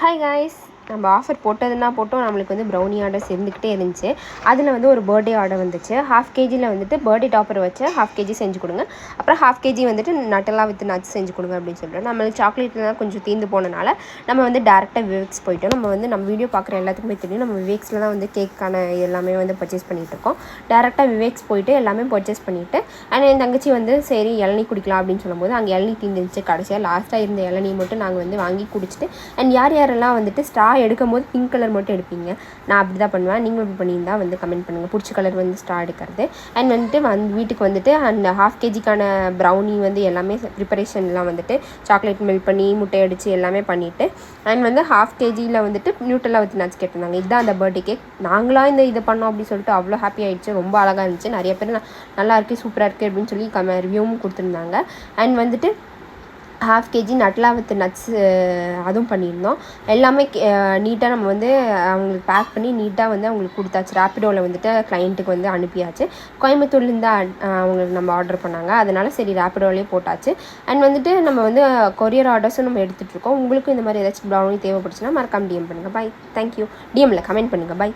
Hi guys, நம்ம offer போட்டதுன்னா போட்டோம் நம்மளுக்கு வந்து ப்ரௌனி ஆர்டர்ஸ் இருந்துக்கிட்டே இருந்துச்சு. அதில் வந்து ஒரு பர்த்டே ஆர்டர் வந்துச்சு. 1/2 kgயில் வந்துட்டு பர்த்டே டாப்பர் வச்சு 1/2 kg செஞ்சு கொடுங்க, அப்புறம் 1/2 kg வந்துட்டு நட்டெல்லா வித் நட்ஸ் செஞ்சு கொடுங்க அப்படின்னு சொல்லிட்டு நம்மளுக்கு சாக்லேட்லாம் கொஞ்சம் தீர்ந்து போனனால நம்ம வந்து டேரெக்டாக விவேக்ஸ் போயிட்டோம். நம்ம வீடியோ பார்க்குற எல்லாத்துக்குமே தெரியும், நம்ம விவேக்ஸில் தான் வந்து கேக்கான எல்லாமே வந்து பர்ச்சேஸ் பண்ணிகிட்ருக்கோம். டேரெக்டாக விவேக்ஸ் போயிட்டு எல்லாமே பர்ச்சேஸ் பண்ணிவிட்டு என் தங்கச்சி வந்து சரி இளநீ குடிக்கலாம் அப்படின்னு சொல்லும்போது அங்கே இளநீ தீர்ந்துருச்சு. கடைசியாக லாஸ்ட்டாக இருந்த இளநீ மட்டும் நாங்கள் வந்து வாங்கி குடிச்சிட்டு யார் யாரெல்லாம் வந்துட்டு ஸ்ட்ரா எடுக்கும்போது பிங்க் கலர் மட்டும் எடுப்பீங்க, நான் அப்படி தான் பண்ணுவேன், நீங்களும் இப்படி பண்ணியிருந்தா வந்து கமெண்ட் பண்ணுங்கள். பிடிச்ச கலர் வந்து ஸ்ட்ரா எடுக்கிறது. வந்துட்டு வீட்டுக்கு வந்துட்டு அந்த 1/2 kgக்கான ப்ரௌனி வந்து எல்லாமே ப்ரிப்பரேஷன்லாம் வந்துட்டு சாக்லேட் மெல்ட் பண்ணி முட்டை அடித்து எல்லாமே பண்ணிவிட்டு வந்து 1/2 kgயில் வந்துட்டு நியூட்டெல்லா வித் நட்ஸ் கேட்டிருந்தாங்க. இதுதான் அந்த பர்த்டே கேக். நாங்களாம் இதை பண்ணோம் அப்படின்னு சொல்லிட்டு அவ்வளோ ஹாப்பி ஆகிடுச்சு. ரொம்ப அழகாக இருந்துச்சு. நிறைய பேர் நல்லா இருக்குது சூப்பராக இருக்குது அப்படின்னு சொல்லி ரிவ்யூவும் கொடுத்துருந்தாங்க. வந்துட்டு 1/2 kg நட்லா வித் நட்ஸு அதுவும் பண்ணியிருந்தோம். எல்லாமே நீட்டாக நம்ம வந்து அவங்களுக்கு பேக் பண்ணி நீட்டாக வந்து அவங்களுக்கு கொடுத்தாச்சு. ரேப்பிடோவில் வந்துட்டு கிளைண்ட்டுக்கு வந்து அனுப்பியாச்சு. கோயம்புத்தூர்லேருந்து அவங்களுக்கு நம்ம ஆர்டர் பண்ணாங்க, அதனால் சரி ரேப்பிடோவிலே போட்டாச்சு. வந்துட்டு நம்ம வந்து கொரியர் ஆர்டர்ஸும் நம்ம எடுத்துகிட்ருக்கோம். உங்களுக்கும் இந்த மாதிரி ஏதாச்சும் ப்ரௌனி தேவைப்படுச்சுன்னா மறக்காமல் டிஎம் பண்ணுங்கள். பை. தேங்க்யூ. டிஎம்மில் கமெண்ட் பண்ணுங்கள். பை.